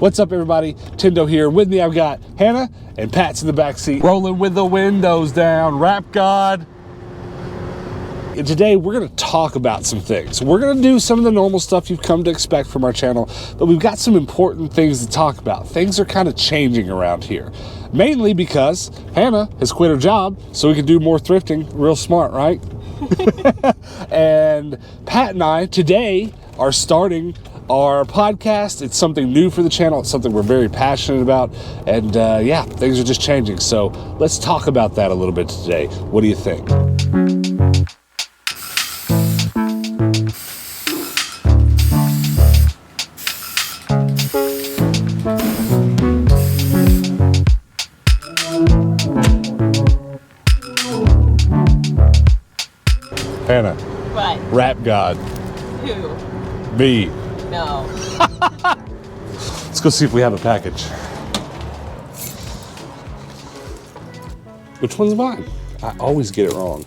What's up, everybody? Tindo here. With me, I've got Hannah and Pat's in the back seat. Rolling with the windows down. Rap God. And today, we're going to talk about some things. We're going to do some of the normal stuff you've come to expect from our channel, but we've got some important things to talk about. Things are kind of changing around here. Mainly because Hannah has quit her job, so we can do more thrifting. Real smart, right? And Pat and I, today, are starting our podcast. It's something new for the channel. It's something we're very passionate about. And yeah, things are just changing. So let's talk about that a little bit today. What do you think? Hannah. What? Rap God. Who? Me. No. Let's go see if we have a package. Which one's mine? I always get it wrong.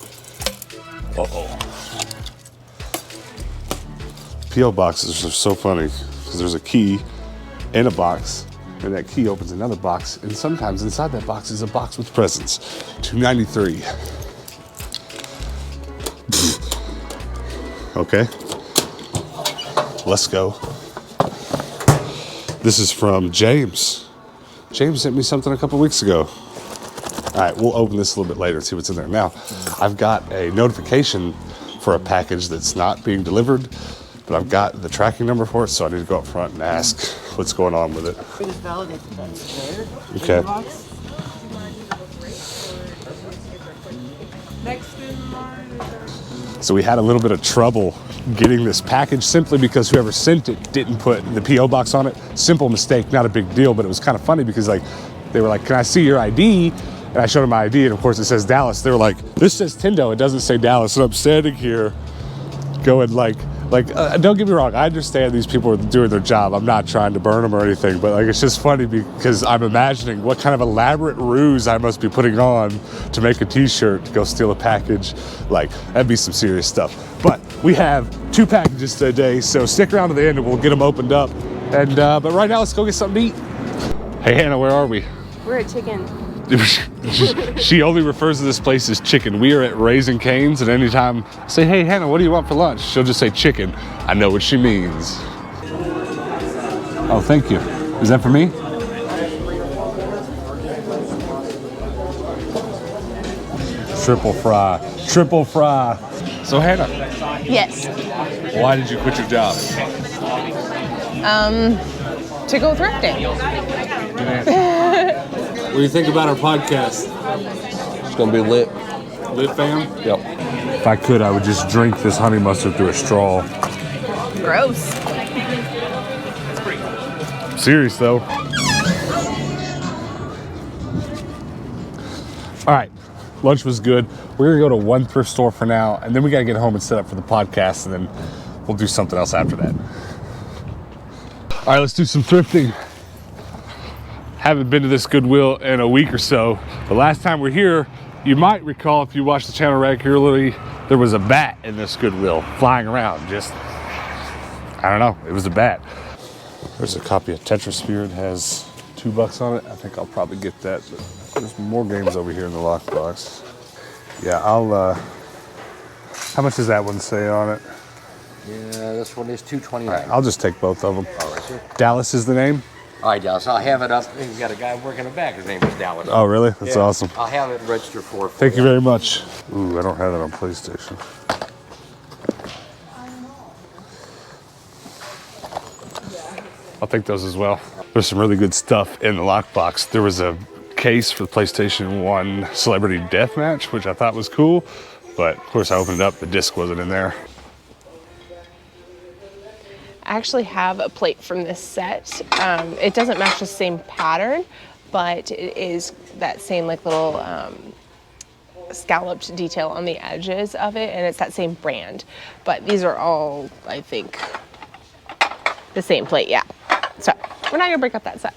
Uh-oh. P.O. boxes are so funny because there's a key in a box, and that key opens another box, and sometimes inside that box is a box with presents. $2.93. Okay. Let's go. This is from James. James sent me something a couple weeks ago. All right, we'll open this a little bit later and see what's in there. Now, I've got a notification for a package that's not being delivered, but I've got the tracking number for it, so I need to go up front and ask what's going on with it. Please validate that that's there. Okay. In the box. Next in line. So we had a little bit of trouble getting this package simply because whoever sent it didn't put the P.O. box on it. Simple mistake, not a big deal, but it was kind of funny because they were like, "Can I see your ID?" And I showed them my ID, and of course it says Dallas. They were like, "This says Tindo, it doesn't say Dallas." And I'm standing here going don't get me wrong, I understand these people are doing their job. I'm not trying to burn them or anything, but it's just funny because I'm imagining what kind of elaborate ruse I must be putting on to make a t-shirt to go steal a package. That'd be some serious stuff. But we have 2 packages today, so stick around to the end and we'll get them opened up. And but right now, let's go get something to eat. Hey, Hannah, where are we? We're at Chicken. She only refers to this place as Chicken. We are at Raising Cane's, and anytime I say, "Hey, Hannah, what do you want for lunch?" she'll just say Chicken. I know what she means. Oh, thank you. Is that for me? Triple fry. Triple fry. So, Hannah. Yes. Why did you quit your job? To go thrifting. What do you think about our podcast? It's gonna be lit. Lit, fam? Yep. If I could, I would just drink this honey mustard through a straw. Gross. Serious though. All right, lunch was good. We're gonna go to one thrift store for now, and then we gotta get home and set up for the podcast, and then we'll do something else after that. All right, let's do some thrifting. Haven't been to this Goodwill in a week or so. The last time we were here, you might recall if you watch the channel regularly, there was a bat in this Goodwill flying around. I don't know, it was a bat. There's a copy of Tetrasphere. It has $2 on it. I think I'll probably get that, but there's more games over here in the lockbox. Yeah, how much does that one say on it? Yeah, this one is $2.29. All right, I'll just take both of them. All right, sir. Dallas is the name? All right, Dallas, I'll have it up. We've got a guy working the back. His name is Dallas. Oh, really? That's awesome. I'll have it registered for Thank you very much. Ooh, I don't have that on PlayStation. I'll take those as well. There's some really good stuff in the lockbox. There was a case for the PlayStation 1 Celebrity Deathmatch, which I thought was cool, but of course I opened it up, the disc wasn't in there. I actually have a plate from this set. It doesn't match the same pattern, but it is that same little scalloped detail on the edges of it, and it's that same brand. But these are all, I think, the same plate, yeah. So we're not gonna break up that set.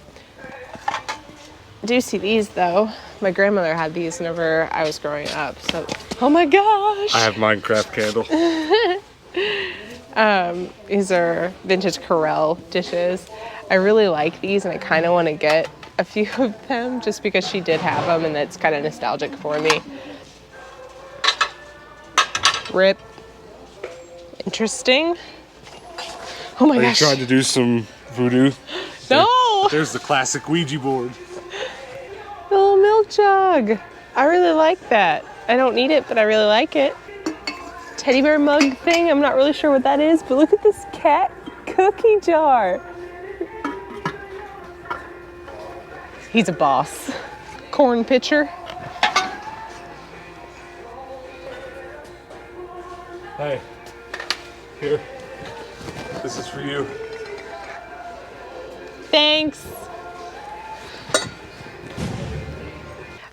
I do see these though. My grandmother had these whenever I was growing up, so, oh my gosh. I have Minecraft candle. These are vintage Corelle dishes. I really like these, and I kind of want to get a few of them just because she did have them, and that's kind of nostalgic for me. Rip. Interesting. Oh my gosh. Are you trying to do some voodoo? No! There's the classic Ouija board. The little milk jug. I really like that. I don't need it, but I really like it. Teddy bear mug thing. I'm not really sure what that is, but look at this cat cookie jar. He's a boss. Corn pitcher. Hey, here. This is for you. Thanks.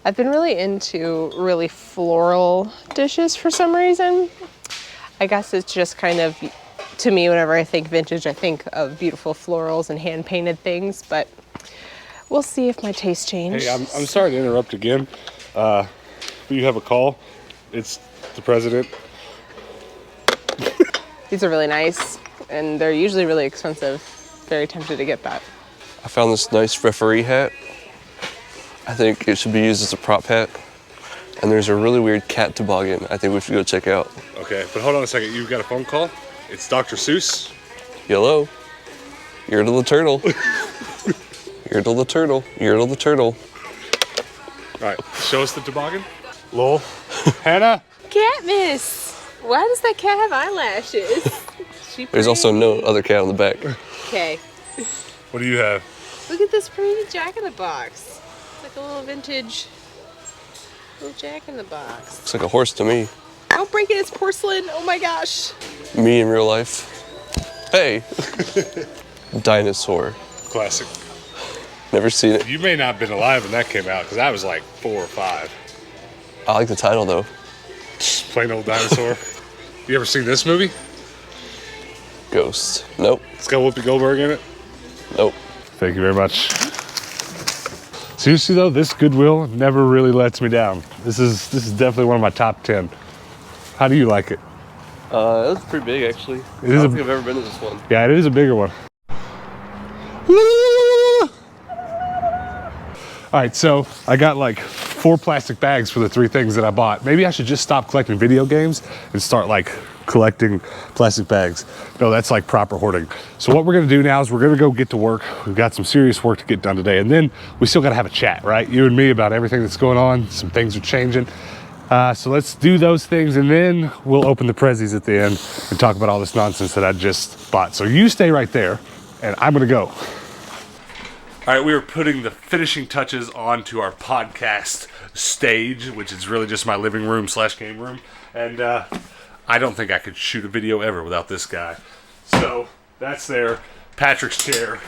I've been really into really floral dishes for some reason. I guess it's just kind of, to me, whenever I think vintage, I think of beautiful florals and hand-painted things, but we'll see if my taste changes. Hey, I'm sorry to interrupt again. But you have a call. It's the president. These are really nice, and they're usually really expensive. Very tempted to get that. I found this nice referee hat. I think it should be used as a prop hat. And there's a really weird cat toboggan I think we should go check out. Okay, but hold on a second. You've got a phone call? It's Dr. Seuss. Hello? Yertle the turtle. Yertle the turtle. Yertle the turtle. All right, show us the toboggan. Lowell. Hannah. Katniss! Why does that cat have eyelashes? There's also no other cat on the back. Okay. What do you have? Look at this pretty Jack-in-the-Box. It's like a little vintage little Jack-in-the-Box. Looks like a horse to me. Don't break it, it's porcelain. Oh my gosh. Me in real life. Hey. Dinosaur. Classic. Never seen it. You may not have been alive when that came out, because I was like 4 or 5. I like the title though. Plain old dinosaur. You ever seen this movie? Ghost. Nope. It's got Whoopi Goldberg in it. Nope. Thank you very much. Seriously though, this Goodwill never really lets me down. This is definitely one of my top 10. How do you like it? That's pretty big actually. It is I don't think I've ever been to this one. Yeah, it is a bigger one. All right, so I got like 4 plastic bags for the 3 things that I bought. Maybe I should just stop collecting video games and start like collecting plastic bags. No, that's like proper hoarding. So what we're gonna do now is we're gonna go get to work. We've got some serious work to get done today, and then we still gotta have a chat, right? You and me about everything that's going on. Some things are changing. So let's do those things, and then we'll open the prezzies at the end and talk about all this nonsense that I just bought. So you stay right there, and I'm gonna go. All right, we are putting the finishing touches onto our podcast stage, which is really just my living room / game room. And I don't think I could shoot a video ever without this guy. So that's there. Patrick's chair.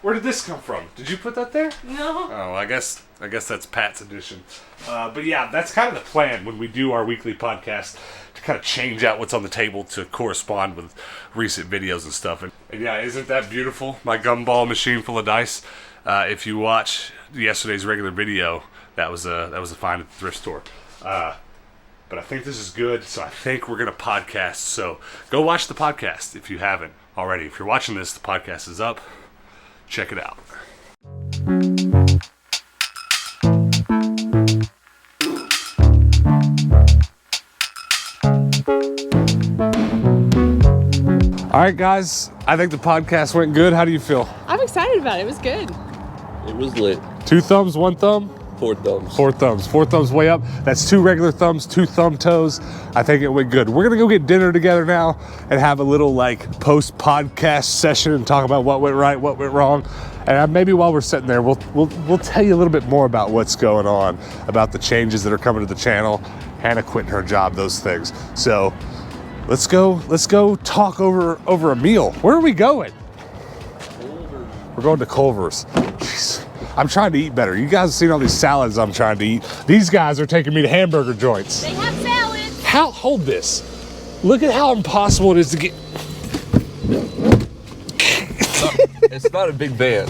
Where did this come from? Did you put that there? No. Oh, I guess that's Pat's edition. But yeah, that's kind of the plan when we do our weekly podcast, to kind of change out what's on the table to correspond with recent videos and stuff. And yeah, isn't that beautiful? My gumball machine full of dice. If you watch yesterday's regular video, that was a find at the thrift store. But I think this is good, so I think we're gonna podcast. So go watch the podcast if you haven't already. If you're watching this, the podcast is up. Check it out. All right, guys, I think the podcast went good. How do you feel? I'm excited about it. It was good. It was lit. 2 thumbs, 1 thumb? 4 thumbs. 4 thumbs. 4 thumbs way up. That's 2 regular thumbs, 2 thumb toes. I think it went good. We're gonna go get dinner together now and have a little like post-podcast session and talk about what went right, what went wrong. And maybe while we're sitting there, we'll tell you a little bit more about what's going on, about the changes that are coming to the channel, Hannah quitting her job, those things. So let's go talk over a meal. Where are we going? Culver's. We're going to Culver's. Jeez. I'm trying to eat better. You guys have seen all these salads I'm trying to eat. These guys are taking me to hamburger joints. They have salads. Hold this. Look at how impossible it is to get. It's not a big van.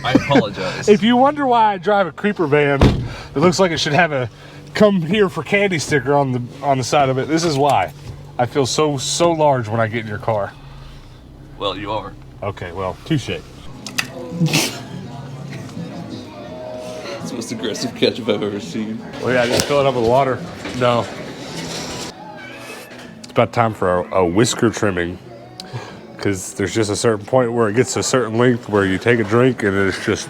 I apologize. If you wonder why I drive a creeper van, it looks like it should have a "come here for candy" sticker on the side of it. This is why. I feel so large when I get in your car. Well, you are. Okay, well, touche. It's the most aggressive ketchup I've ever seen. Well, yeah, just fill it up with water. No. It's about time for a whisker trimming, because there's just a certain point where it gets to a certain length where you take a drink and it's just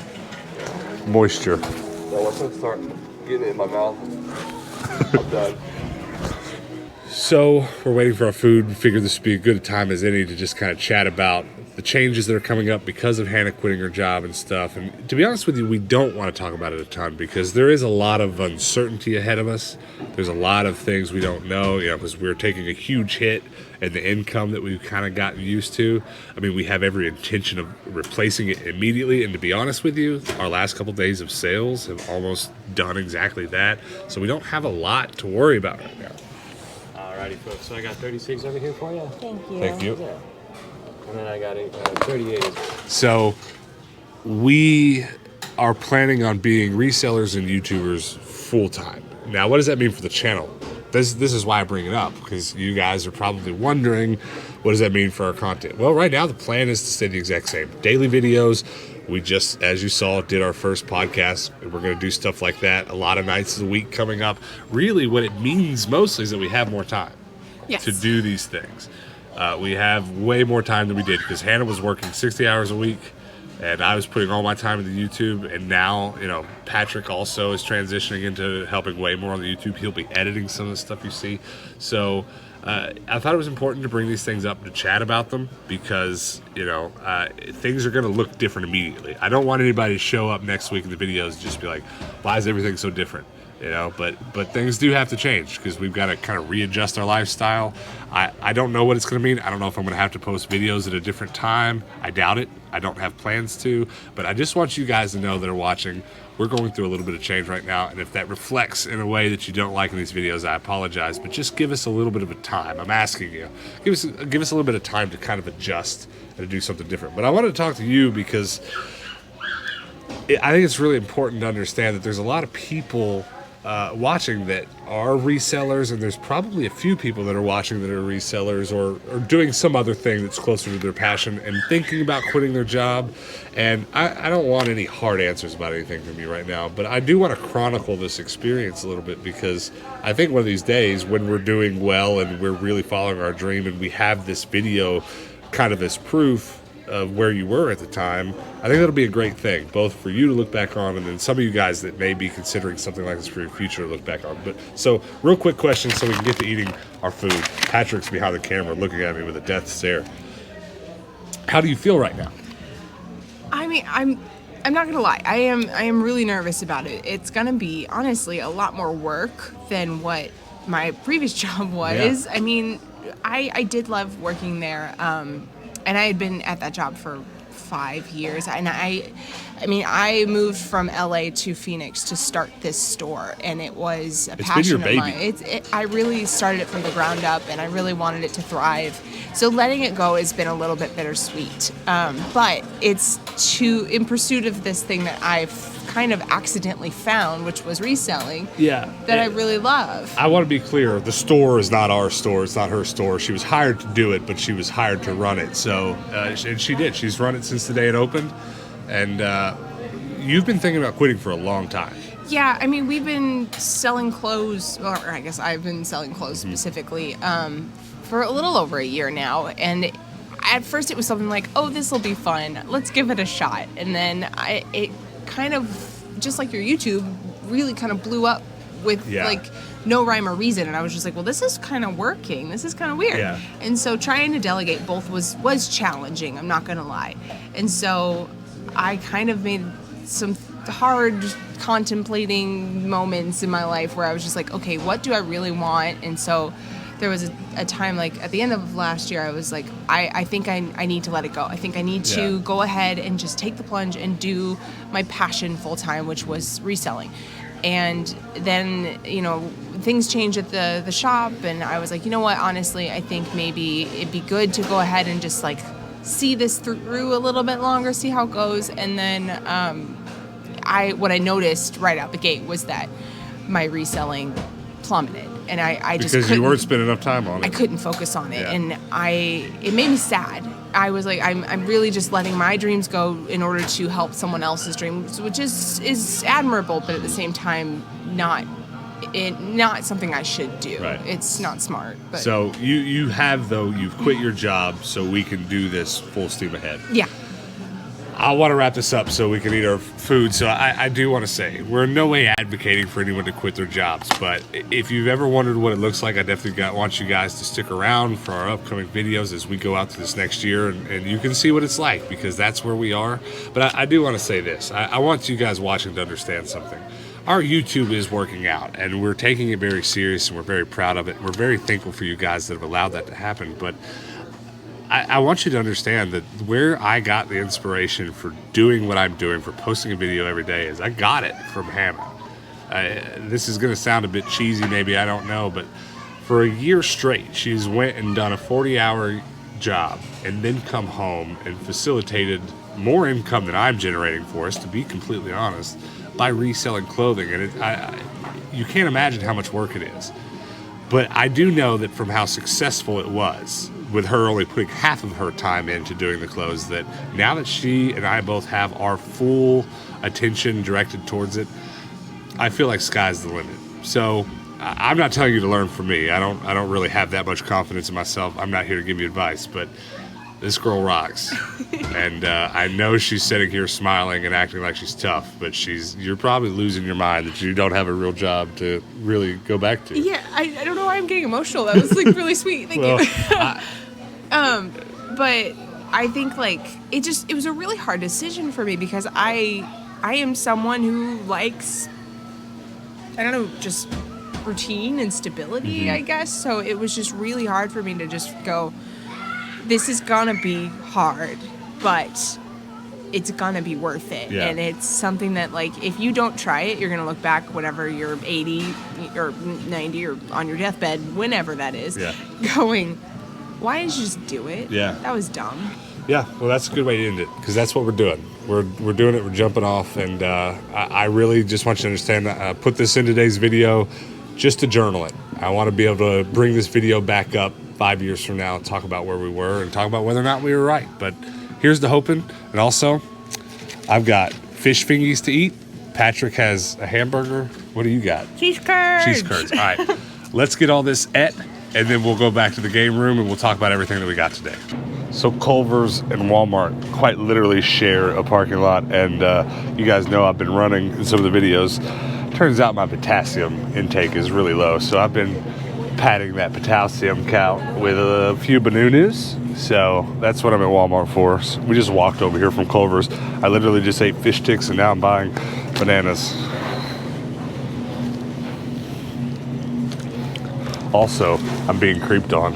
moisture. Now, once I start getting it in my mouth, I'm done. So we're waiting for our food. We figured this would be as good a time as any to just kind of chat about the changes that are coming up because of Hannah quitting her job and stuff. And to be honest with you, we don't want to talk about it a ton because there is a lot of uncertainty ahead of us. There's a lot of things we don't know, because we're taking a huge hit in the income that we've kind of gotten used to. I mean, we have every intention of replacing it immediately. And to be honest with you, our last couple days of sales have almost done exactly that. So we don't have a lot to worry about right now. Alrighty, folks. So I got 36 over here for you. Thank you. Thank you. Yeah. And then I got 38 as well. So we are planning on being resellers and YouTubers full time. Now, what does that mean for the channel? This is why I bring it up, because you guys are probably wondering, what does that mean for our content? Well, right now the plan is to stay the exact same. Daily videos. We just, as you saw, did our first podcast. We're going to do stuff like that a lot of nights of the week coming up. Really, what it means mostly is that we have more time to do these things. We have way more time than we did because Hannah was working 60 hours a week and I was putting all my time into YouTube. And now, Patrick also is transitioning into helping way more on the YouTube. He'll be editing some of the stuff you see. So I thought it was important to bring these things up to chat about them because, things are going to look different immediately. I don't want anybody to show up next week in the videos and just be like, why is everything so different? But things do have to change because we've got to kind of readjust our lifestyle. I don't know what it's going to mean. I don't know if I'm going to have to post videos at a different time. I doubt it. I don't have plans to. But I just want you guys to know that are watching, we're going through a little bit of change right now. And if that reflects in a way that you don't like in these videos, I apologize. But just give us a little bit of a time. I'm asking you. Give us a little bit of time to kind of adjust and to do something different. But I wanted to talk to you because I think it's really important to understand that there's a lot of people watching that are resellers, and there's probably a few people that are watching that are resellers or doing some other thing that's closer to their passion and thinking about quitting their job. And I don't want any hard answers about anything from you right now, but I do want to chronicle this experience a little bit because I think one of these days when we're doing well and we're really following our dream and we have this video kind of as proof of where you were at the time, I think that'll be a great thing, both for you to look back on and then some of you guys that may be considering something like this for your future to look back on. But so, real quick question so we can get to eating our food. Patrick's behind the camera looking at me with a death stare. How do you feel right now? I mean, I'm not gonna lie. I am really nervous about it. It's gonna be honestly a lot more work than what my previous job was. Yeah. I mean, I did love working there. And I had been at that job for 5 years. And I moved from LA to Phoenix to start this store, and it was a passion of mine. I really started it from the ground up, and I really wanted it to thrive. So letting it go has been a little bit bittersweet. But it's in pursuit of this thing that I've kind of accidentally found, which was reselling. Yeah. That I really love. I want to be clear. The store is not our store. It's not her store. She was hired to do it, but she was hired to run it. So, and she did. She's run it since the day it opened. And you've been thinking about quitting for a long time. Yeah, I mean, we've been selling clothes, or I guess I've been selling clothes specifically, for a little over a year now. And at first it was something like, oh, this will be fun. Let's give it a shot. And then it kind of, just like your YouTube, really kind of blew up with like no rhyme or reason. And I was just like, well, this is kind of working. This is kind of weird. Yeah. And so trying to delegate both was challenging, I'm not going to lie. And so I kind of made some hard contemplating moments in my life where I was just like, okay, what do I really want? And so there was a time, like at the end of last year, I was like, I think I need to let it go. I think I need to go ahead and just take the plunge and do my passion full time, which was reselling. And then, things changed at the shop, and I was like, you know what, honestly, I think maybe it'd be good to go ahead and just like see this through a little bit longer, see how it goes. And then what I noticed right out the gate was that my reselling plummeted. and I just because couldn't, you weren't spending enough time on it. I couldn't focus on it, Yeah. and it made me sad. I was like, I'm really just letting my dreams go in order to help someone else's dreams, which is admirable, but at the same time, not something I should do. Right. It's not smart. But So you've quit your job so we can do this full steam ahead. yeah. I want to wrap this up so we can eat our food. So I do want to say, we're in no way advocating for anyone to quit their jobs. But if you've ever wondered what it looks like, I definitely want you guys to stick around for our upcoming videos as we go out to this next year. And you can see what it's like, because that's where we are. But I do want to say this. I want you guys watching to understand something. Our YouTube is working out, and we're taking it very serious, and we're very proud of it. We're very thankful for you guys that have allowed that to happen. But I want you to understand that where I got the inspiration for doing what I'm doing, for posting a video every day, is I got it from Hannah. This is going to sound a bit cheesy, maybe, I don't know, but for a year straight, she's went and done a 40-hour job and then come home and facilitated more income than I'm generating for us, to be completely honest, by reselling clothing. And you can't imagine how much work it is. But I do know that from how successful it was, with her only putting half of her time into doing the clothes, that now that she and I both have our full attention directed towards it, I feel like sky's the limit. So I'm not telling you to learn from me. I don't really have that much confidence in myself. I'm not here to give you advice, but this girl rocks. And I know she's sitting here smiling and acting like she's tough, but you're probably losing your mind that you don't have a real job to really go back to. Yeah, I don't know why I'm getting emotional. That was like really sweet. Thank you. But I think like it was a really hard decision for me, because I am someone who likes, I don't know, just routine and stability, I guess. So it was just really hard for me to just go, this is gonna be hard, but it's gonna be worth it. Yeah. And it's something that, like, if you don't try it, you're gonna look back whenever you're 80 or 90 or on your deathbed, whenever that is, Yeah. going, why didn't you just do it? Yeah. That was dumb. Yeah, well, that's a good way to end it, because that's what we're doing. We're doing it. We're jumping off, and I really just want you to understand that I put this in today's video just to journal it. I want to be able to bring this video back up 5 years from now, talk about where we were, and talk about whether or not we were right. But here's the hoping. And also, I've got fish fingies to eat. Patrick has a hamburger. What do you got? Cheese curds. Cheese curds. All right, let's get all this and then we'll go back to the game room and we'll talk about everything that we got today. So Culver's and Walmart quite literally share a parking lot, and you guys know I've been running in some of the videos. Turns out my potassium intake is really low, so I've been padding that potassium count with a few bananas. So that's what I'm at Walmart for. So we just walked over here from Culver's. I literally just ate fish sticks, and now I'm buying bananas. Also, I'm being creeped on.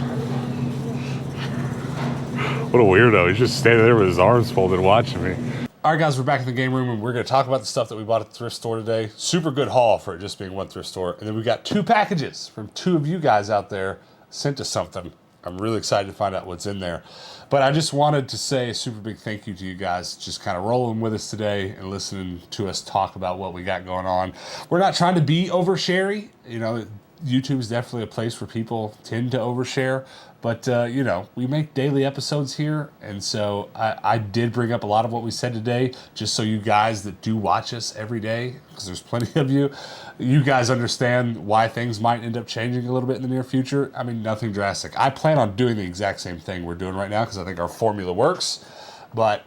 What a weirdo. He's just standing there with his arms folded watching me. All right, guys, we're back in the game room, and we're going to talk about the stuff that we bought at the thrift store today. Super good haul for it just being one thrift store. And then we got 2 packages from 2 of you guys out there sent us something. I'm really excited to find out what's in there. But I just wanted to say a super big thank you to you guys just kind of rolling with us today and listening to us talk about what we got going on. We're not trying to be oversharey. You know, YouTube is definitely a place where people tend to overshare, but we make daily episodes here, and so I did bring up a lot of what we said today, just so you guys that do watch us every day, because there's plenty of you guys understand why things might end up changing a little bit in the near future. I mean, nothing drastic. I plan on doing the exact same thing we're doing right now, because I think our formula works, but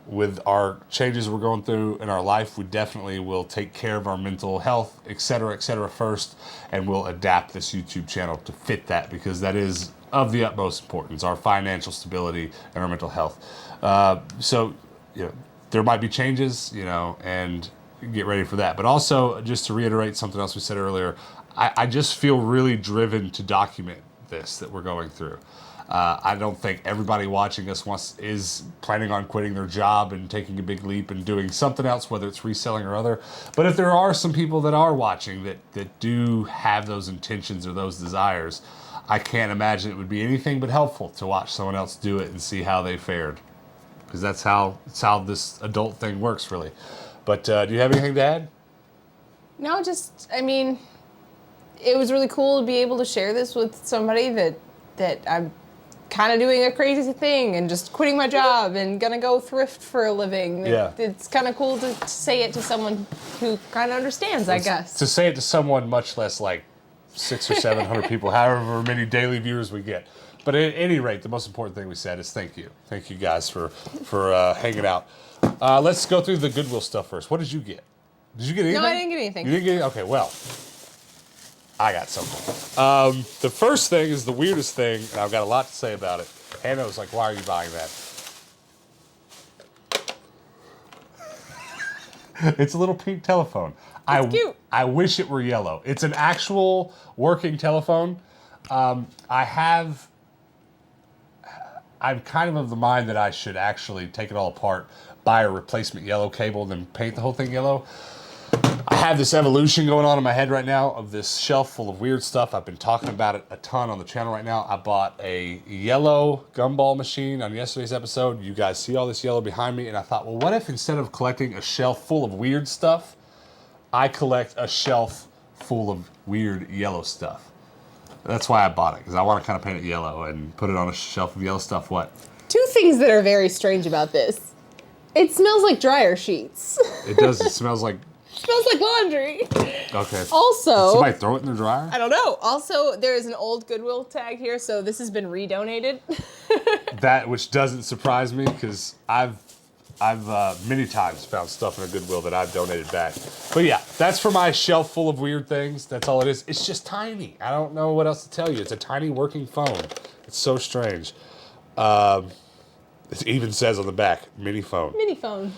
with our changes we're going through in our life, we definitely will take care of our mental health, et cetera, first, and we'll adapt this YouTube channel to fit that, because that is of the utmost importance, our financial stability and our mental health. So there might be changes, and get ready for that. But also, just to reiterate something else we said earlier, I just feel really driven to document this that we're going through. I don't think everybody watching us is planning on quitting their job and taking a big leap and doing something else, whether it's reselling or other. But if there are some people that are watching that do have those intentions or those desires, I can't imagine it would be anything but helpful to watch someone else do it and see how they fared. Because that's how this adult thing works, really. But do you have anything to add? No, just, I mean, it was really cool to be able to share this with somebody that I'm kind of doing a crazy thing and just quitting my job and gonna go thrift for a living. Yeah. It's kind of cool to say it to someone who kind of understands, I guess. To say it to someone much less like 600 or 700 people, however many daily viewers we get. But at any rate, the most important thing we said is thank you. Thank you guys for hanging out. Let's go through the Goodwill stuff first. What did you get? Did you get anything? No, I didn't get anything. You didn't get Okay, well, I got something. The first thing is the weirdest thing, and I've got a lot to say about it. Hannah was like, why are you buying that? It's a little pink telephone. It's cute. I wish it were yellow. It's an actual working telephone. I'm kind of the mind that I should actually take it all apart, buy a replacement yellow cable, and then paint the whole thing yellow. I have this evolution going on in my head right now of this shelf full of weird stuff. I've been talking about it a ton on the channel right now. I bought a yellow gumball machine on yesterday's episode. You guys see all this yellow behind me, and I thought, well, what if instead of collecting a shelf full of weird stuff, I collect a shelf full of weird yellow stuff? That's why I bought it, because I want to kind of paint it yellow and put it on a shelf of yellow stuff. What? Two things that are very strange about this. It smells like dryer sheets. It does. It smells like... Smells like laundry. Okay. Also... Did somebody throw it in the dryer? I don't know. Also, there is an old Goodwill tag here, so this has been redonated. That, which doesn't surprise me, because I've many times found stuff in a Goodwill that I've donated back. But yeah, that's for my shelf full of weird things. That's all it is. It's just tiny. I don't know what else to tell you. It's a tiny working phone. It's so strange. It even says on the back, mini phone. Mini phone.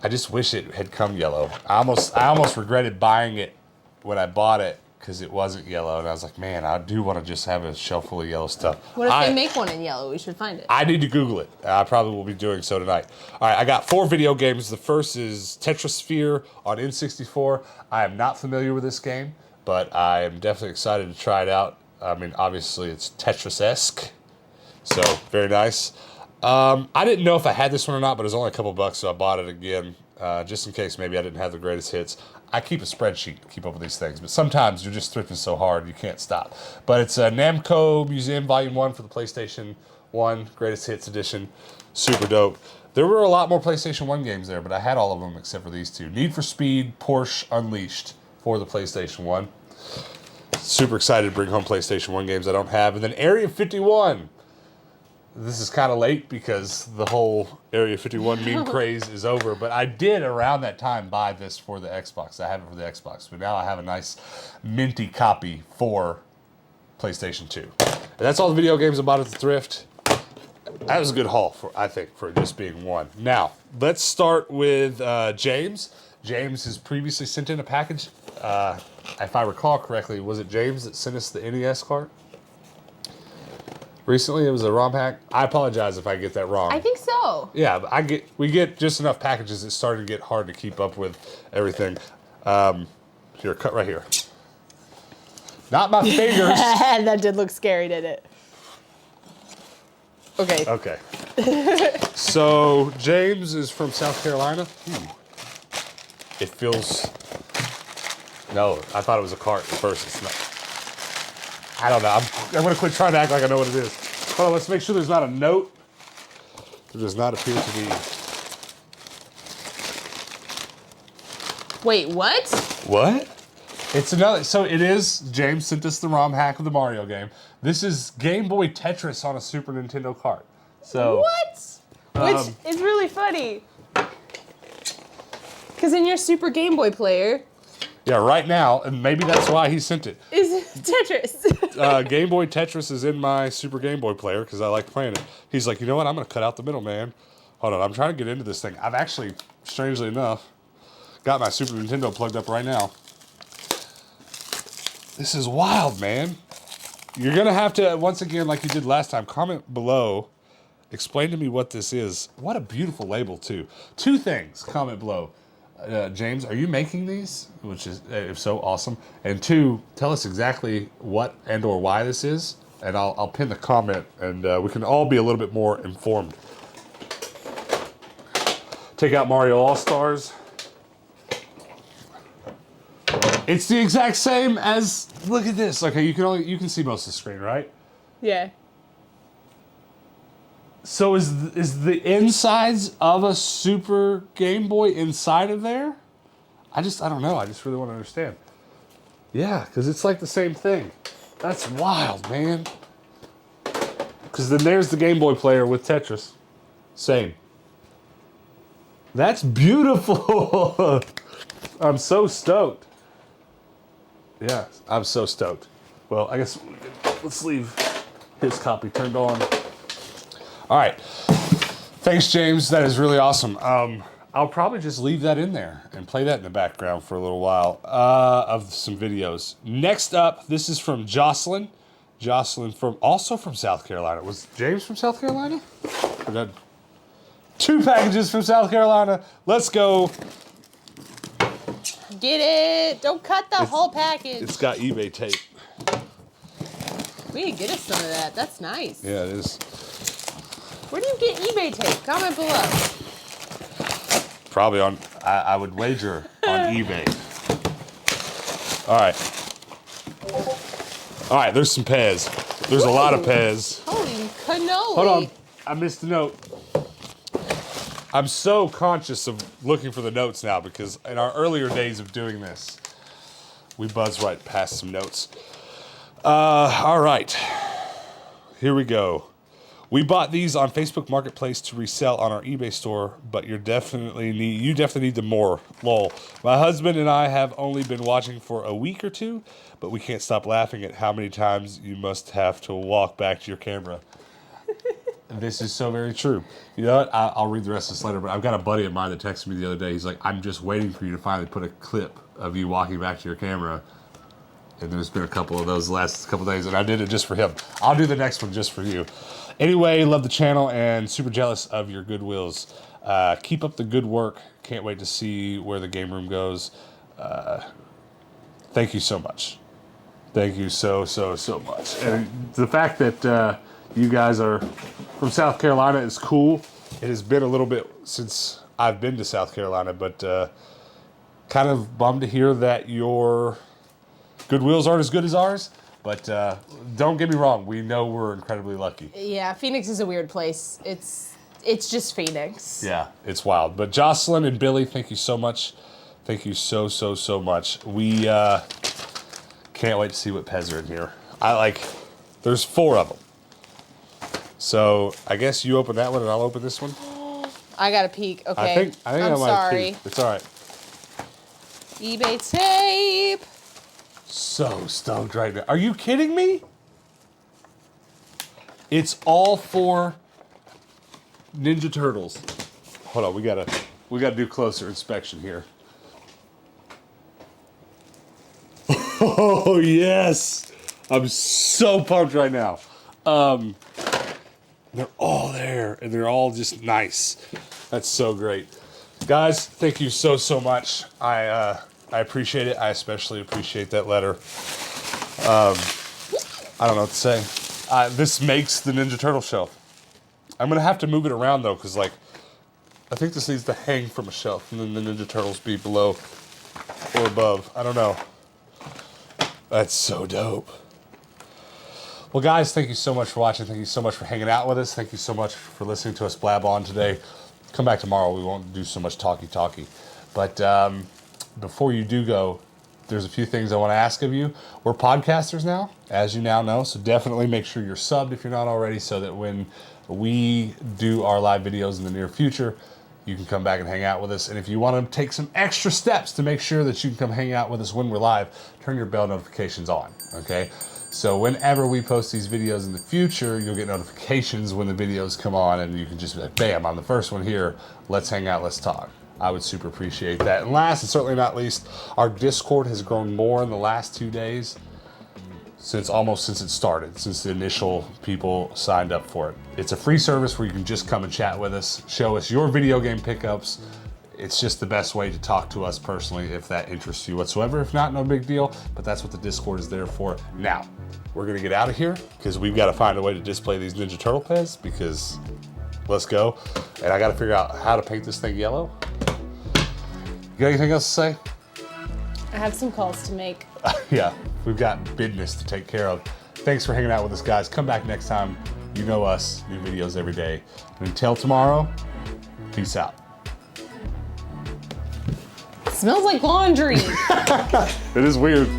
I just wish it had come yellow. I almost regretted buying it when I bought it because it wasn't yellow, and I was like, man, I do want to just have a shelf full of yellow stuff. What if they make one in yellow? We should find it. I need to Google it. I probably will be doing so tonight. All right, I got 4 video games. The first is Tetrasphere on N64. I am not familiar with this game, but I am definitely excited to try it out. I mean, obviously, it's Tetris-esque, so very nice. I didn't know if I had this one or not, but it was only a couple bucks, so I bought it again, just in case maybe I didn't have the greatest hits. I keep a spreadsheet to keep up with these things, but sometimes you're just thrifting so hard you can't stop. But it's a Namco Museum Volume 1 for the PlayStation 1 Greatest Hits Edition. Super dope. There were a lot more PlayStation 1 games there, but I had all of them except for these two. Need for Speed, Porsche Unleashed for the PlayStation 1. Super excited to bring home PlayStation 1 games I don't have. And then Area 51. This is kind of late because the whole Area 51 meme craze is over, but I did around that time buy this for the Xbox. I have it for the Xbox, but now I have a nice minty copy for PlayStation 2. And that's all the video games I bought at the thrift. That was a good haul, I think, for just being one. Now, let's start with James. James has previously sent in a package. If I recall correctly, was it James that sent us the NES cart? Recently, it was a ROM hack. I apologize if I get that wrong. I think so. Yeah, but we get just enough packages. It's starting to get hard to keep up with everything. Here, cut right here. Not my fingers. That did look scary, didn't it? Okay. Okay. So James is from South Carolina. It feels. No, I thought it was a cart at first. It's not. I don't know. I'm going to quit trying to act like I know what it is. Hold on, let's make sure there's not a note. There does not appear to be. Wait, what? What? It's another. So it is. James sent us the ROM hack of the Mario game. This is Game Boy Tetris on a Super Nintendo cart. So. What? Which is really funny. Because in your Super Game Boy player. Yeah, right now, and maybe that's why he sent it. Is Tetris. Game Boy Tetris is in my Super Game Boy player because I like playing it. He's like, you know what? I'm going to cut out the middle, man. Hold on, I'm trying to get into this thing. I've actually, strangely enough, got my Super Nintendo plugged up right now. This is wild, man. You're going to have to, once again, like you did last time, comment below. Explain to me what this is. What a beautiful label, too. 2 things, comment below. James, are you making these? Which is, if so, awesome. And 2, tell us exactly what and or why this is, and I'll pin the comment, and we can all be a little bit more informed. Take out Mario All-Stars. It's the exact same as, look at this. Okay, you can see most of the screen, right? Yeah. So is the insides of a Super Game Boy inside of there? I don't know. I just really want to understand. Yeah, because it's like the same thing. That's wild, man. Because then there's the Game Boy player with Tetris. Same. That's beautiful. I'm so stoked. Yeah, I'm so stoked. Well, I guess let's leave his copy turned on. All right. Thanks, James. That is really awesome. I'll probably just leave that in there and play that in the background for a little while of some videos. Next up, this is from Jocelyn. Jocelyn also from South Carolina. Was James from South Carolina? Or that, 2 packages from South Carolina. Let's go. Get it. Don't cut the whole package. It's got eBay tape. We can get us some of that. That's nice. Yeah, it is. Where do you get eBay tape? Comment below. Probably on, I would wager on eBay. All right. All right, there's some Pez. There's a lot of Pez. Holy cannoli. Hold on, I missed a note. I'm so conscious of looking for the notes now because in our earlier days of doing this, we buzzed right past some notes. All right, here we go. We bought these on Facebook Marketplace to resell on our eBay store, but you definitely need them more. Lol. My husband and I have only been watching for a week or two, but we can't stop laughing at how many times you must have to walk back to your camera. This is so very true. You know what? I'll read the rest of this later, but I've got a buddy of mine that texted me the other day. He's like, I'm just waiting for you to finally put a clip of you walking back to your camera. And there's been a couple of those last couple of days, and I did it just for him. I'll do the next one just for you. Anyway, love the channel and super jealous of your Goodwills. Keep up the good work. Can't wait to see where the game room goes. Thank you so much. Thank you so much. And the fact that you guys are from South Carolina is cool. It has been a little bit since I've been to South Carolina, but kind of bummed to hear that your Goodwills aren't as good as ours. But don't get me wrong, we know we're incredibly lucky. Yeah, Phoenix is a weird place. It's just Phoenix. Yeah, it's wild. But Jocelyn and Billy, thank you so much. Thank you so much. We can't wait to see what Pez are in here. There's 4 of them. So I guess you open that one and I'll open this one. I got a peek. Okay. I think I'm I might sorry. peek. It's all right. eBay tape. So stoked right now. Are you kidding me? It's all 4 Ninja Turtles. Hold on, we gotta do closer inspection here. Oh yes! I'm so pumped right now. They're all there, and they're all just nice. That's so great. Guys, thank you so much. I appreciate it. I especially appreciate that letter. I don't know what to say. This makes the Ninja Turtle shelf. I'm going to have to move it around, though, because, I think this needs to hang from a shelf, and then the Ninja Turtles be below or above. I don't know. That's so dope. Well, guys, thank you so much for watching. Thank you so much for hanging out with us. Thank you so much for listening to us blab on today. Come back tomorrow. We won't do so much talky. But before you do go, there's a few things I want to ask of you. We're podcasters now, as you now know, so definitely make sure you're subbed if you're not already, so that when we do our live videos in the near future, you can come back and hang out with us. And if you want to take some extra steps to make sure that you can come hang out with us when we're live, turn your bell notifications on, okay? So whenever we post these videos in the future, you'll get notifications when the videos come on, and you can just be like, bam, I'm the first one here. Let's hang out, let's talk. I would super appreciate that. And last and certainly not least, our Discord has grown more in the last 2 days since it started, since the initial people signed up for it. It's a free service where you can just come and chat with us, show us your video game pickups. It's just the best way to talk to us personally if that interests you whatsoever. If not, no big deal, but that's what the Discord is there for. Now, we're gonna get out of here because we've got to find a way to display these Ninja Turtle Pez, because let's go. And I got to figure out how to paint this thing yellow. You got anything else to say? I have some calls to make. Yeah, we've got business to take care of. Thanks for hanging out with us, guys. Come back next time. You know us, new videos every day. And until tomorrow, peace out. Smells like laundry. It is weird.